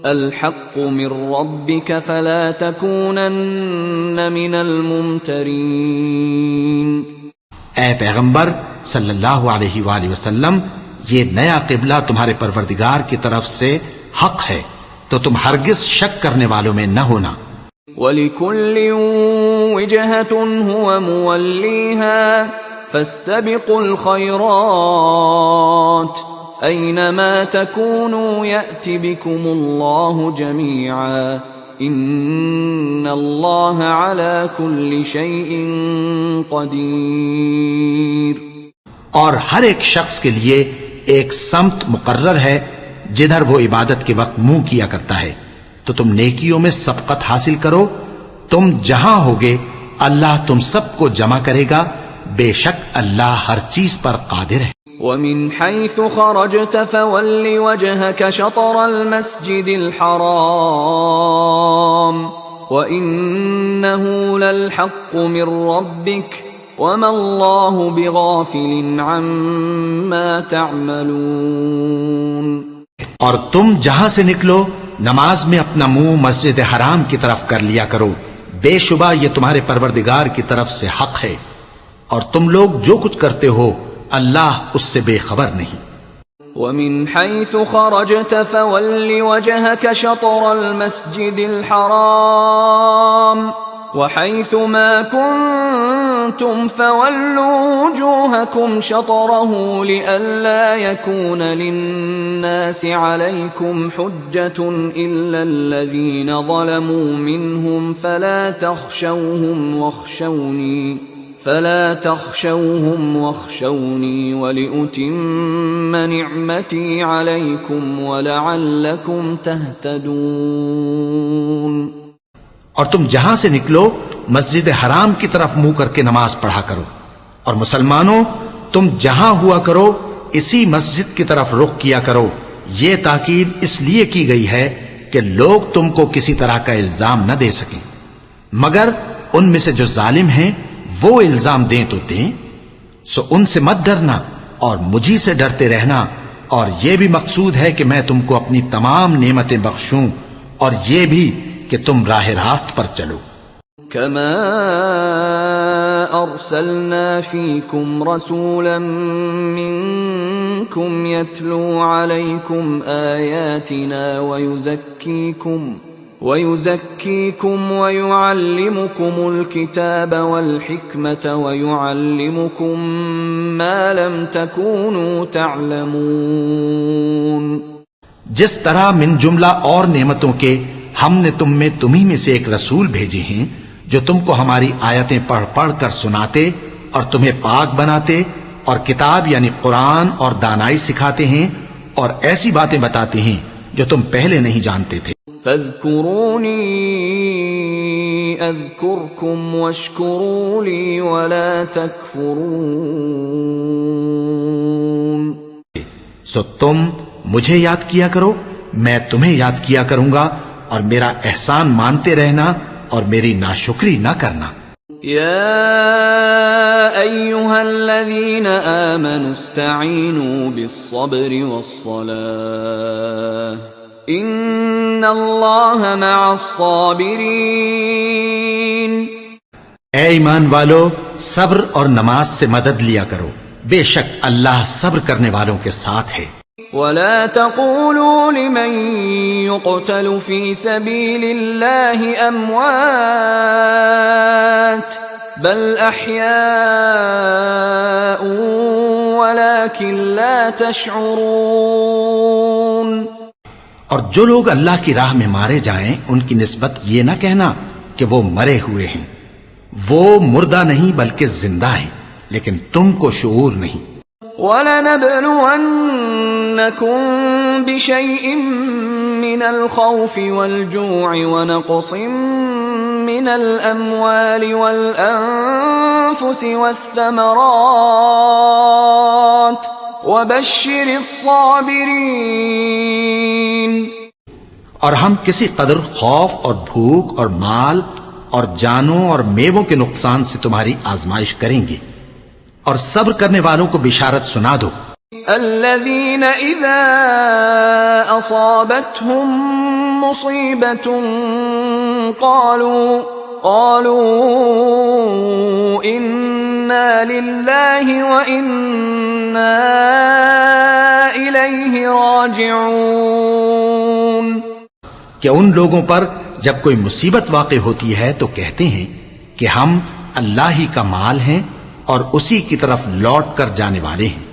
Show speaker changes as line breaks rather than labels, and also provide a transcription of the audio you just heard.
الحق من ربك فلا تكونن من الممترين۔
اے پیغمبر صلی اللہ علیہ وآلہ وسلم، یہ نیا قبلہ تمہارے پروردگار کی طرف سے حق ہے، تو تم ہرگز شک کرنے والوں میں نہ ہونا۔
وَلِكُلٍّ وِجْهَةٌ هُوَ مُوَلِّيهَا فَاسْتَبِقُوا الْخَيْرَاتِ أَيْنَمَا تَكُونُوا يَأْتِ بِكُمُ اللَّهُ جَمِيعًا إِنَّ اللَّهَ عَلَى كُلِّ شَيْءٍ قَدِيرٌ۔
اور ہر ایک شخص کے لیے ایک سمت مقرر ہے جدھر وہ عبادت کے وقت منہ کیا کرتا ہے، تو تم نیکیوں میں سبقت حاصل کرو، تم جہاں ہوگے اللہ تم سب کو جمع کرے گا، بے شک اللہ ہر چیز پر قادر ہے۔
وَمِنْ حَيْثُ خَرَجْتَ فَوَلِّ وَجْهَكَ شَطْرَ الْمَسْجِدِ الْحَرَامِ وَإِنَّهُ لَلْحَقُّ مِنْ رَبِّكَ وَمَا اللَّهُ بِغَافِلٍ عَمَّا تَعْمَلُونَ۔
اور تم جہاں سے نکلو نماز میں اپنا منہ مسجد حرام کی طرف کر لیا کرو، بے شبہ یہ تمہارے پروردگار کی طرف سے حق ہے، اور تم لوگ جو کچھ کرتے ہو اللہ اس سے بے خبر نہیں۔
وَمِنْ حَيْثُ خَرَجْتَ فَوَلِّ وَجْهَكَ شَطْرَ الْمَسْجِدِ الْحَرَامِ وَحَيْثُ مَا كُنْتُمْ فَوَلُّوا وُجُوهَكُمْ شَطْرَهُ لِئَلَّا يَكُونَ لِلنَّاسِ عَلَيْكُمْ حُجَّةٌ إِلَّا الَّذِينَ ظَلَمُوا مِنْهُمْ فَلَا تَخْشَوْهُمْ وَاخْشَوْنِي وَلِأُتِمَّ نِعْمَتِي عَلَيْكُمْ وَلَعَلَّكُمْ تَهْتَدُونَ۔
اور تم جہاں سے نکلو مسجد حرام کی طرف منہ کر کے نماز پڑھا کرو، اور مسلمانوں تم جہاں ہوا کرو اسی مسجد کی طرف رخ کیا کرو۔ یہ تاکید اس لیے کی گئی ہے کہ لوگ تم کو کسی طرح کا الزام نہ دے سکیں، مگر ان میں سے جو ظالم ہیں وہ الزام دیں تو دیں، سو ان سے مت ڈرنا اور مجھی سے ڈرتے رہنا، اور یہ بھی مقصود ہے کہ میں تم کو اپنی تمام نعمتیں بخشوں، اور یہ بھی کہ تم راہ راست پر چلو۔
كما أرسلنا فيكم رسولا منكم يتلو عليكم آياتنا ويزكيكم ويعلمكم الكتاب والحكمة ويعلمكم ما لم تكونوا تعلمون۔
جس طرح من جملہ اور نعمتوں کے ہم نے تمہیں میں سے ایک رسول بھیجے ہیں جو تم کو ہماری آیتیں پڑھ پڑھ کر سناتے اور تمہیں پاک بناتے، اور کتاب یعنی قرآن اور دانائی سکھاتے ہیں، اور ایسی باتیں بتاتے ہیں جو تم پہلے نہیں جانتے تھے۔
فاذکرونی اذکرکم واشکروا لی ولا تکفرون۔
سو تم مجھے یاد کیا کرو، میں تمہیں یاد کیا کروں گا، اور میرا احسان مانتے رہنا اور میری ناشکری نہ کرنا۔
یا ایھا الذین آمنوا استعینوا بالصبر والصلاۃ ان اللہ مع الصابرین۔
اے ایمان والو، صبر اور نماز سے مدد لیا کرو، بے شک اللہ صبر کرنے والوں کے ساتھ ہے۔
ولا تقولوا لمن يقتل في سبيل الله أموات بل أحياء ولكن لا تشعرون۔
اور جو لوگ اللہ کی راہ میں مارے جائیں ان کی نسبت یہ نہ کہنا کہ وہ مرے ہوئے ہیں، وہ مردہ نہیں بلکہ زندہ ہیں، لیکن تم کو شعور نہیں۔
وَلَنَبْلُوَنَّكُمْ بِشَيْءٍ مِّنَ الْخَوْفِ وَالْجُوعِ وَنَقْصٍ مِّنَ الْأَمْوَالِ وَالْأَنفُسِ وَالثَّمَرَاتِ وَبَشِّرِ الصَّابِرِينَ۔
اور ہم کسی قدر خوف اور بھوک اور مال اور جانوں اور میووں کے نقصان سے تمہاری آزمائش کریں گے، اور صبر کرنے والوں کو بشارت سنا دو۔
الذين إذا أصابتهم مصيبة قالوا إنا لله وإنا إليه راجعون.
کہ ان لوگوں پر جب کوئی مصیبت واقع ہوتی ہے تو کہتے ہیں کہ ہم اللہ ہی کا مال ہیں اور اسی کی طرف لوٹ کر جانے والے ہیں.